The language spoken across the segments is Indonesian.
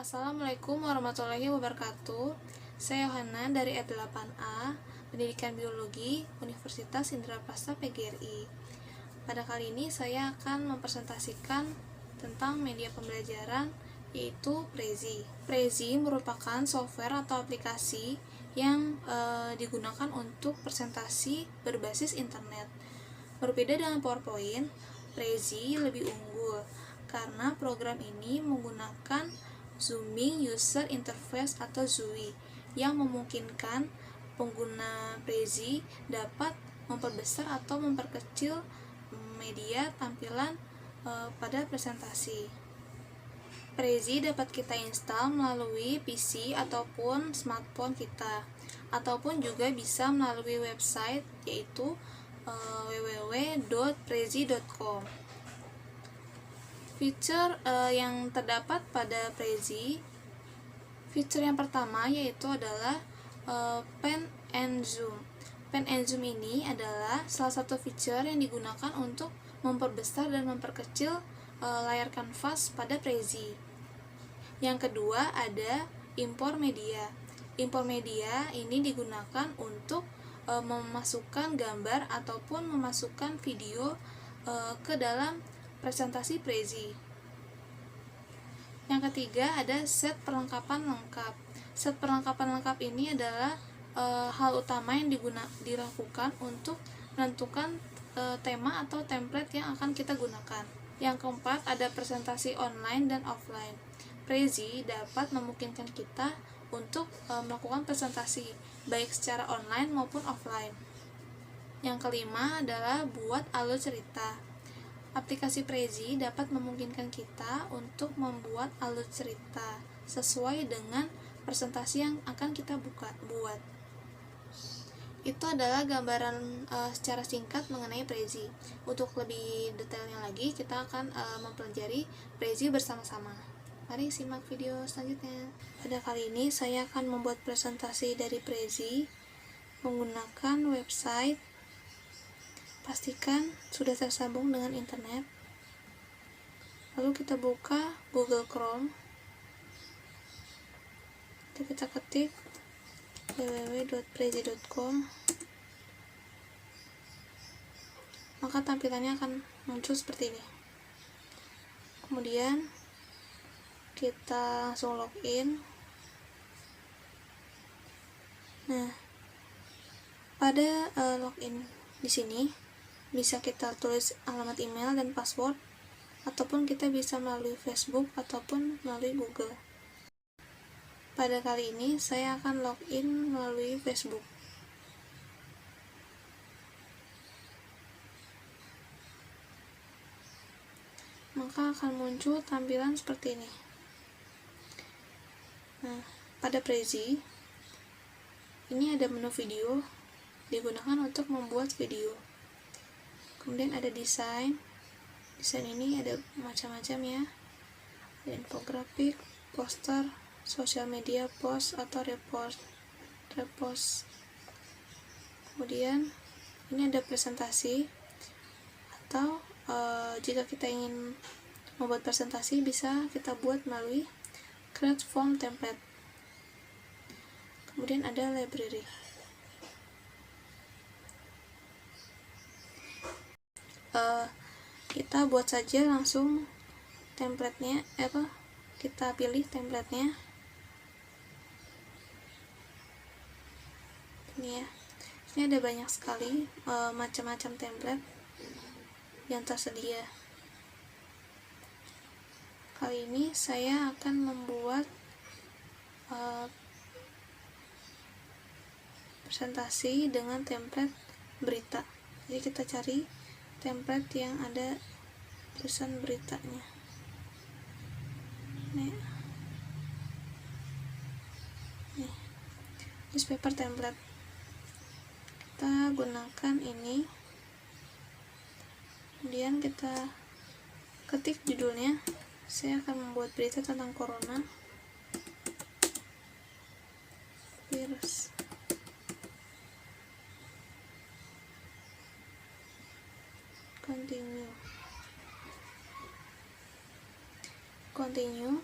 Assalamualaikum warahmatullahi wabarakatuh. Saya Yohana dari E8A, Pendidikan Biologi, Universitas Indraprasta PGRI. Pada kali ini saya akan mempresentasikan tentang media pembelajaran, yaitu Prezi. Prezi merupakan software atau aplikasi yang digunakan untuk presentasi berbasis internet. Berbeda dengan PowerPoint, Prezi lebih unggul karena program ini menggunakan Zooming User Interface atau ZUI yang memungkinkan pengguna Prezi dapat memperbesar atau memperkecil media tampilan pada presentasi. Prezi dapat kita install melalui PC ataupun smartphone kita, ataupun juga bisa melalui website yaitu www.prezi.com. Fitur yang terdapat pada Prezi, fitur yang pertama yaitu adalah Pan and Zoom. Pan and Zoom ini adalah salah satu fitur yang digunakan untuk memperbesar dan memperkecil layar kanvas pada Prezi. Yang kedua ada import media. Import media ini digunakan untuk memasukkan gambar ataupun memasukkan video ke dalam presentasi Prezi. Yang ketiga ada set perlengkapan lengkap. Set perlengkapan lengkap ini adalah hal utama yang dilakukan untuk menentukan tema atau template yang akan kita gunakan. Yang keempat ada presentasi online dan offline. Prezi dapat memungkinkan kita untuk melakukan presentasi baik secara online maupun offline. Yang kelima adalah buat alur cerita. Aplikasi Prezi dapat memungkinkan kita untuk membuat alur cerita sesuai dengan presentasi yang akan kita buat. Itu adalah gambaran secara singkat mengenai Prezi. Untuk lebih detailnya lagi, kita akan mempelajari Prezi bersama-sama. Mari simak video selanjutnya. Pada kali ini saya akan membuat presentasi dari Prezi menggunakan website. Pastikan sudah tersambung dengan internet. Lalu kita buka Google Chrome. Kita ketik www.prezi.com. Maka tampilannya akan muncul seperti ini. Kemudian kita langsung login. Nah, pada login di sini bisa kita tulis alamat email dan password, ataupun kita bisa melalui Facebook ataupun melalui Google. Pada kali ini saya akan login melalui Facebook. Maka akan muncul tampilan seperti ini. Nah, pada Prezi ini ada menu video, digunakan untuk membuat video. Kemudian ada desain. Desain ini ada macam-macam ya. Ada infografik, poster, sosial media, post atau repost. Kemudian ini ada presentasi, atau jika kita ingin membuat presentasi bisa kita buat melalui create form template. Kemudian ada library. Kita buat saja langsung templatenya, kita pilih templatenya ini ya. Ini ada banyak sekali macam-macam template yang tersedia. Kali ini saya akan membuat presentasi dengan template berita. Jadi kita cari template yang ada tulisan beritanya. Nih, newspaper template. Kita gunakan ini. Kemudian kita ketik judulnya. Saya akan membuat berita tentang corona virus. Continue.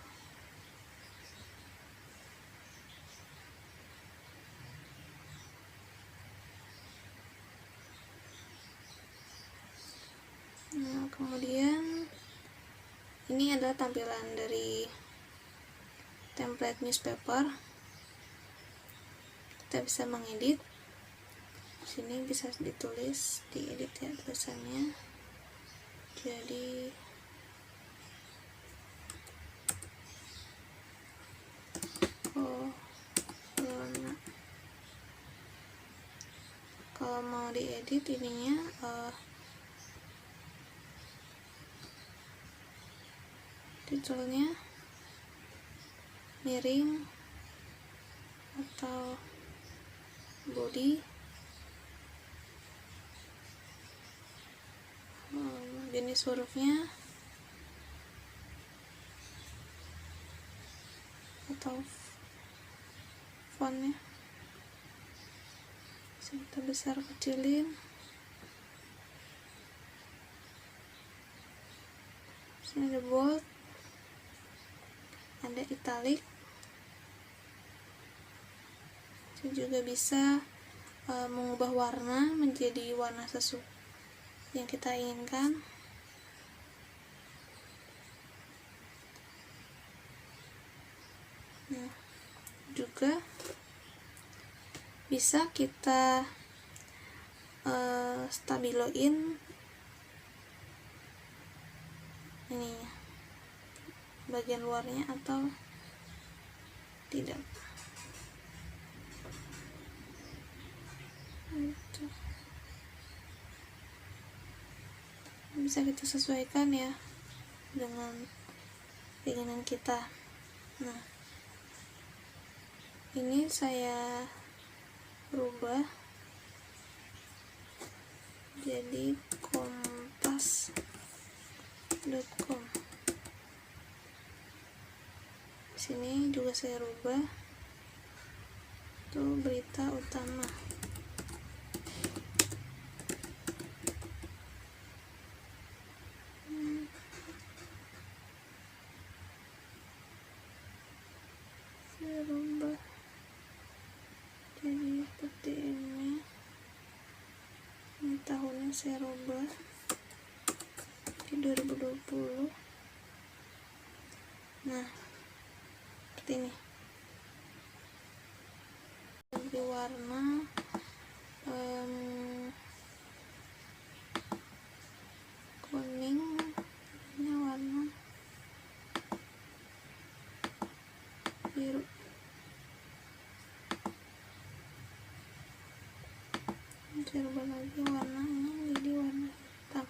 Nah, kemudian ini adalah tampilan dari template newspaper. Kita bisa mengedit. Sini bisa ditulis, diedit ya tulisannya. Jadi corona. Kalau mau diedit ininya titelnya miring atau body, jenis hurufnya atau fontnya bisa kita besar kecilin. Sini ada bold, ada italic. Ini juga bisa mengubah warna menjadi warna sesuai yang kita inginkan. Nah, juga bisa kita stabiloin ini bagian luarnya atau tidak. Itu bisa kita sesuaikan ya dengan keinginan kita. Nah, ini saya rubah jadi kompas.com. Sini juga saya rubah itu berita utama. Saya rubah jadi seperti ini. Ini tahunnya saya rubah di 2020. Nah, seperti ini. Ganti warna kuning, ini warna biru. Saya rubah lagi warnanya jadi warna hitam.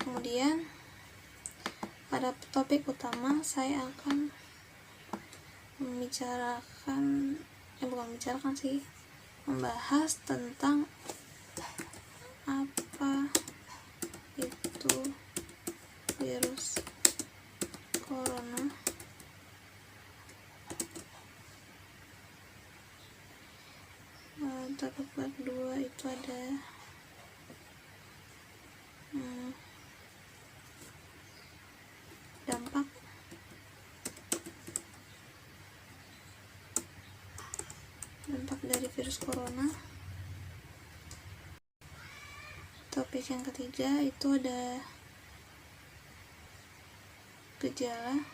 Kemudian pada topik utama saya akan membahas tentang apa itu virus corona, topik kedua itu ada dampak dari virus corona. Topik yang ketiga itu ada gejala.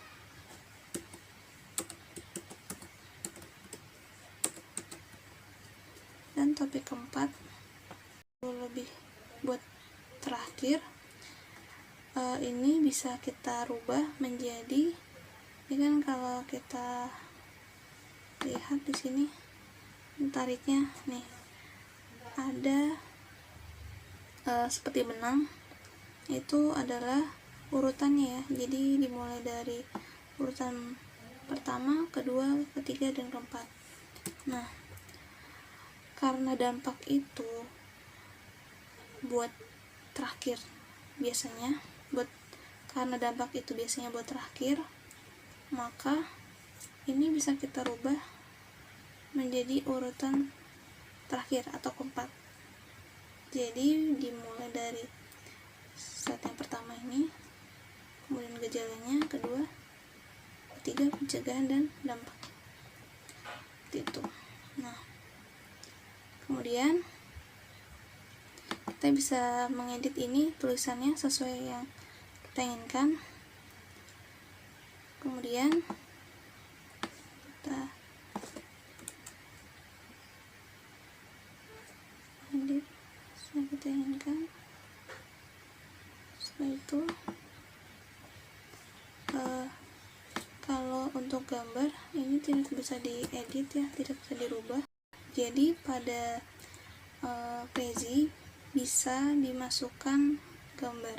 Dan topik keempat lebih buat terakhir, ini bisa kita rubah menjadi, ini kan kalau kita lihat di sini tariknya nih ada seperti benang, itu adalah urutannya ya. Jadi dimulai dari urutan pertama, kedua, ketiga, dan keempat. Nah, karena dampak itu buat terakhir biasanya buat terakhir, maka ini bisa kita rubah menjadi urutan terakhir atau keempat. Jadi dimulai dari saat yang pertama ini, kemudian gejalanya, kedua, ketiga, pencegahan dan dampak. Seperti itu. Nah, kemudian kita bisa mengedit ini tulisannya sesuai yang kita inginkan. Kemudian kita edit sesuai kita inginkan. Setelah itu kalau untuk gambar ini tidak bisa diedit ya, tidak bisa dirubah. Jadi pada Prezi bisa dimasukkan gambar,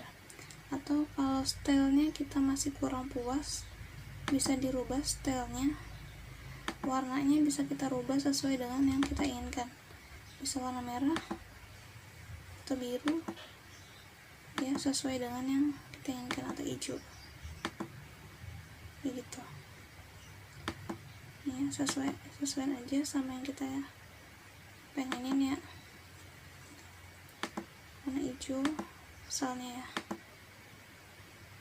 atau kalau stylenya kita masih kurang puas, bisa dirubah stylenya, warnanya bisa kita rubah sesuai dengan yang kita inginkan, bisa warna merah atau biru ya, sesuai dengan yang kita inginkan, atau hijau begitu ya, sesuai aja sama yang kita pengenin ya, warna hijau misalnya ya.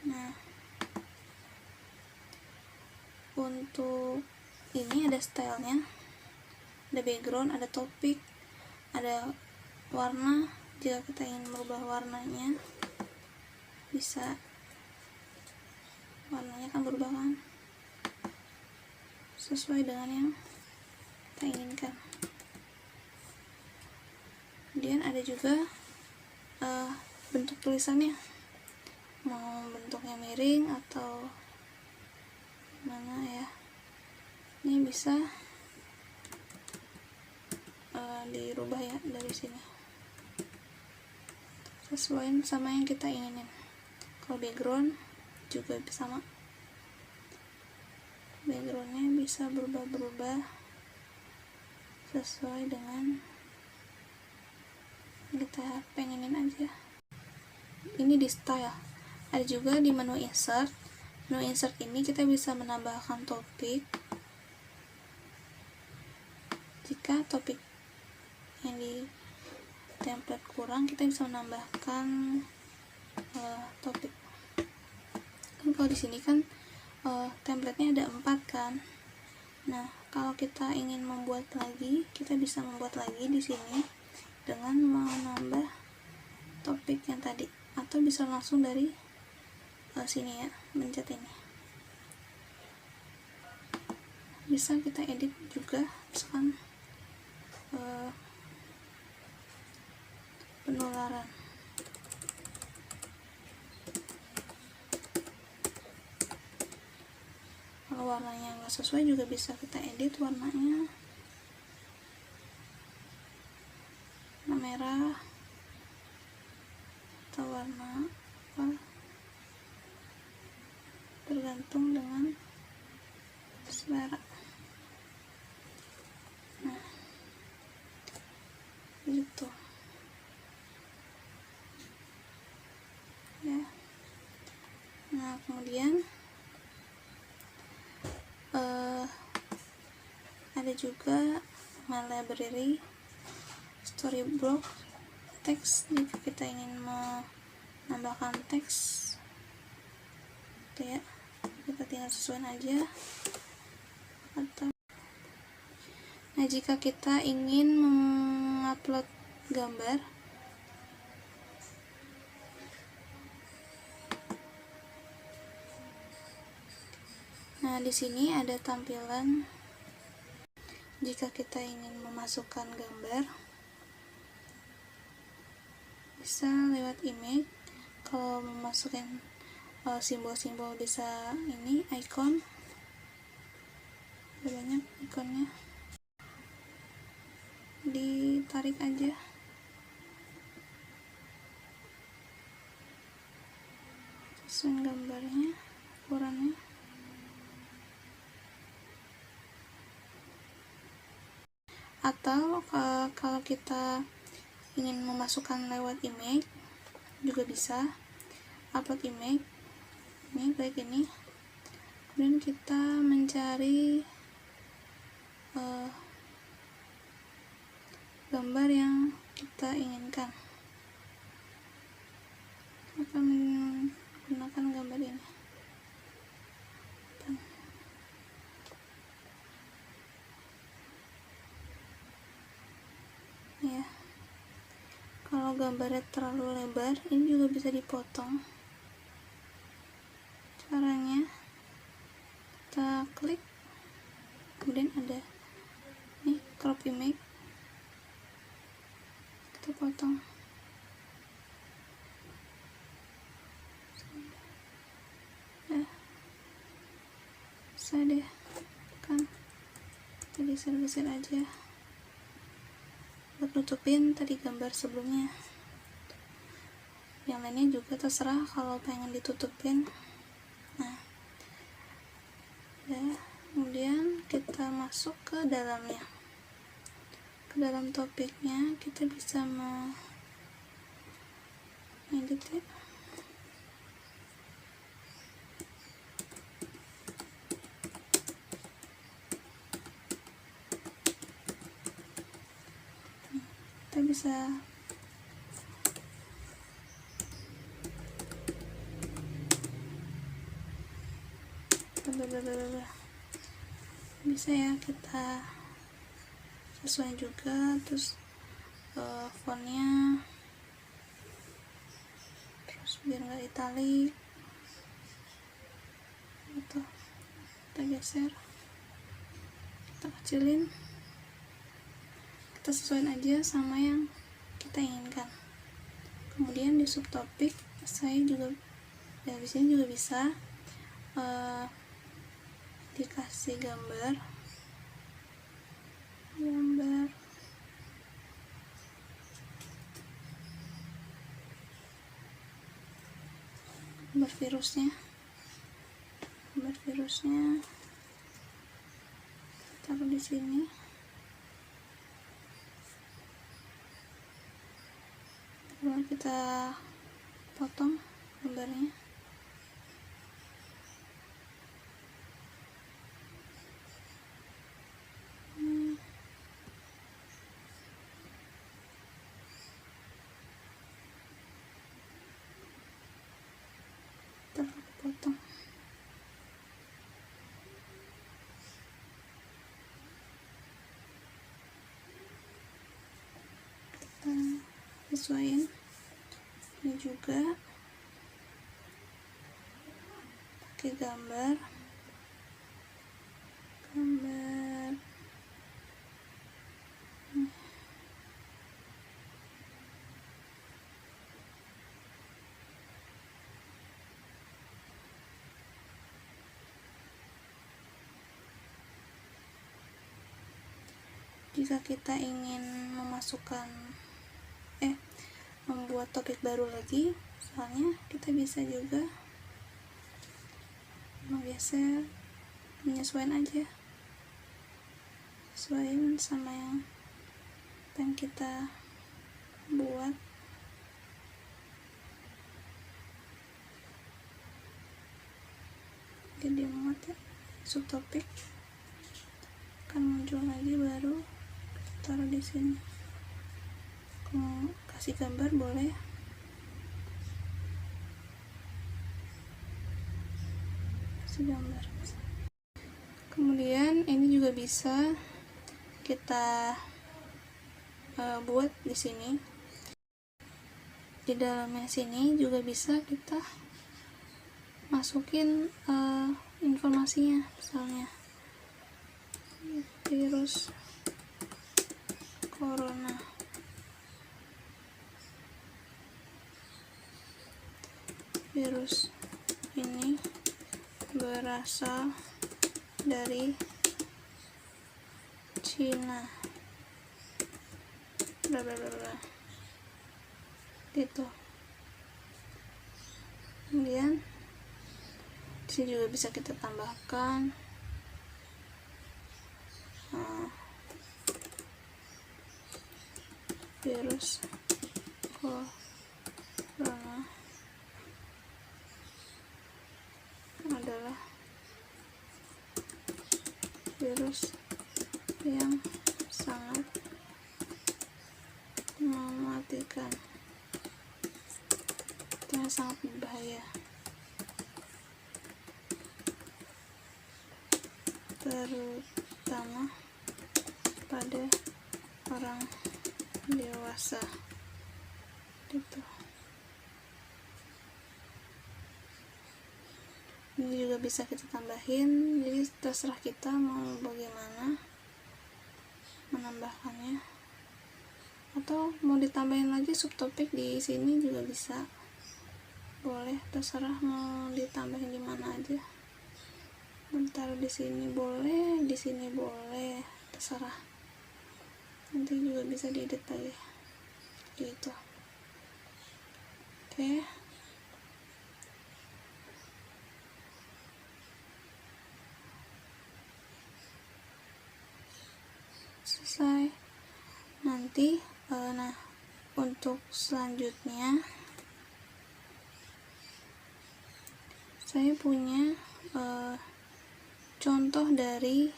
Nah, untuk ini ada stylenya, ada background, ada topik, ada warna. Jika kita ingin merubah warnanya, bisa, warnanya kan berubah kan, sesuai dengan yang kita inginkan. Kemudian ada juga bentuk tulisannya, mau bentuknya miring atau mana ya, ini bisa dirubah ya dari sini sesuai sama yang kita inginin. Kalau background juga sama, backgroundnya bisa berubah-berubah sesuai dengan kita pengenin aja. Ini di style. Ada juga di menu insert. Menu insert ini kita bisa menambahkan topik. Jika topik yang di template kurang, kita bisa menambahkan topik. Kan kalau di sini kan template-nya ada 4 kan. Nah, kalau kita ingin membuat lagi, kita bisa membuat lagi di sini dengan menambah topik yang tadi, atau bisa langsung dari sini ya, mencet ini. Bisa kita edit juga, misalkan penularan. Kalau warnanya nggak sesuai juga bisa kita edit warnanya, warna merah atau warna apa, tergantung dengan selera. Nah, gitu ya. Nah, kemudian ada juga My Library, Storybook, teks. Jika kita ingin menambahkan teks gitu ya, kita tinggal sesuaikan aja. Atau nah, jika kita ingin mengupload gambar, nah di sini ada tampilan. Jika kita ingin memasukkan gambar, bisa lewat image. Kalau memasukkan simbol-simbol bisa ini icon, ada banyak ikonnya, ditarik aja sesuai gambarnya, ukurannya. Atau kalau kita ingin memasukkan lewat image juga bisa, upload image ini kayak ini. Kemudian kita mencari gambar yang kita inginkan, akan menggunakan gambar ini ya. kalau gambarnya terlalu lebar, ini juga bisa dipotong. Caranya kita klik, kemudian ada nih crop image, kita potong. Bisa deh kan, jadi geser-geser aja buat nutupin tadi gambar sebelumnya. Yang lainnya juga terserah kalau pengen ditutupin. Nah ya, kemudian kita masuk ke dalamnya, ke dalam topiknya. Kita bisa mengedit ya. Kita bisa ya kita sesuai juga, terus fontnya, terus biar nggak italik gitu, kita geser, kita kecilin, kita sesuaikan aja sama yang kita inginkan. Kemudian di subtopik saya juga ya, di sini juga bisa dikasih gambar virusnya, taruh di sini. Lalu kita potong gambarnya. Potong. Kita sesuaiin. Ini juga pakai gambar jika kita ingin membuat topik baru lagi, misalnya kita bisa juga menggeser, menyesuaikan aja, sesuaiin sama yang pengen kita buat. Jadi muat ya, subtopik akan muncul lagi, baru taruh di sini. Mau kasih gambar boleh, kasih gambar. Kemudian ini juga bisa kita buat di sini. Di dalamnya sini juga bisa kita masukin informasinya, misalnya virus corona. Virus ini berasal dari Cina, bla bla bla bla gitu. Kemudian di sini juga bisa kita tambahkan virus corona adalah virus yang sangat mematikan, yang sangat berbahaya, terutama pada orang dewasa. gitu. Ini juga bisa kita tambahin, jadi terserah kita mau bagaimana menambahkannya, atau mau ditambahin lagi subtopik di sini juga bisa, boleh, terserah mau ditambahin di mana aja. Bentar, di sini boleh, di sini boleh, terserah. Nanti juga bisa diedit lagi gitu. Oke. Selesai. Nanti nah, untuk selanjutnya saya punya contoh dari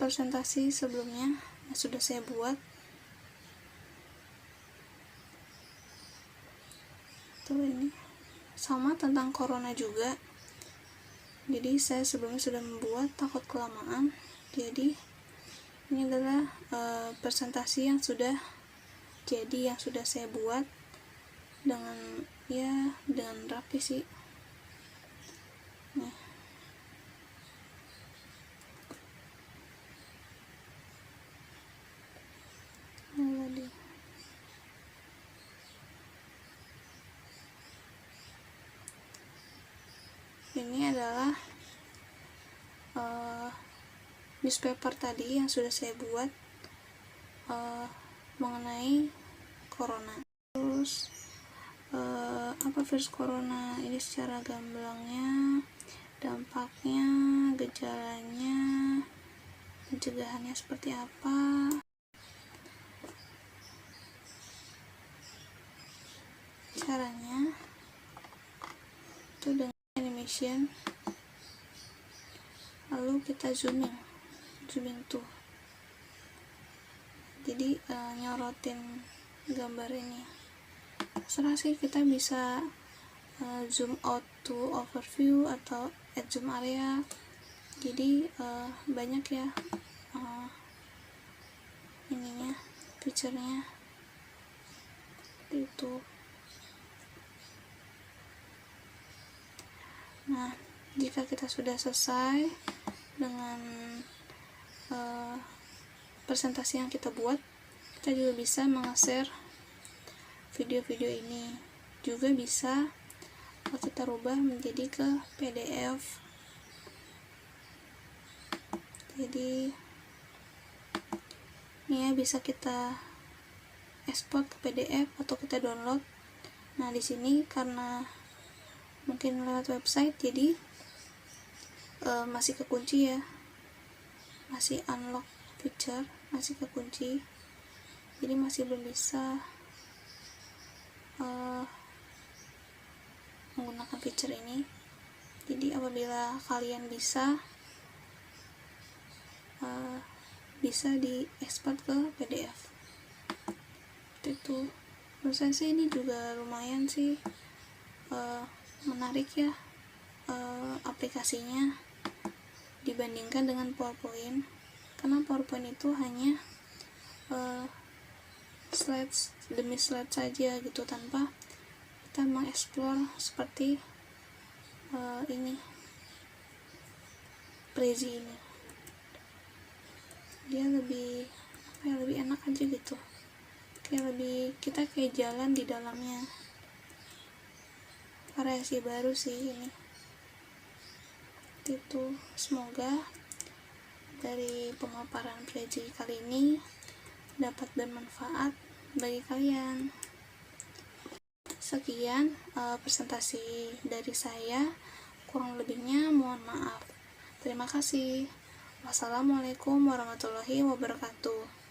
presentasi sebelumnya yang sudah saya buat. Tuh, ini sama tentang corona juga. Jadi saya sebelumnya sudah membuat, takut kelamaan. Jadi ini adalah presentasi yang sudah jadi, yang sudah saya buat dengan dengan rapi sih. Nih. Ini adalah newspaper tadi yang sudah saya buat mengenai corona. Terus apa virus corona ini secara gamblangnya, dampaknya, gejalanya, pencegahannya seperti apa, caranya itu dengan animation. Lalu kita zooming tuh, jadi nyorotin gambar ini. Terserah sih, kita bisa zoom out to overview atau add zoom area. Jadi banyak ya ininya, feature-nya itu. Nah, jika kita sudah selesai dengan presentasi yang kita buat, kita juga bisa meng-share video-video ini. Juga bisa kita rubah menjadi ke PDF. Jadi ini ya, bisa kita export ke PDF atau kita download. Nah, di sini karena mungkin lewat website, jadi masih kekunci ya, masih unlock feature, masih kekunci, jadi masih belum bisa menggunakan feature ini. Jadi apabila kalian bisa di export ke PDF itu. Menurut saya sih ini juga lumayan sih menarik ya aplikasinya dibandingkan dengan PowerPoint, karena PowerPoint itu hanya slide demi slide saja gitu, tanpa kita mengeksplor seperti ini Prezi ini. Dia lebih enak aja gitu, kita kayak jalan di dalamnya. Variasi baru sih ini. Itu semoga dari pemaparan Prezi kali ini dapat bermanfaat bagi kalian. Sekian presentasi dari saya, kurang lebihnya mohon maaf. Terima kasih. Wassalamualaikum warahmatullahi wabarakatuh.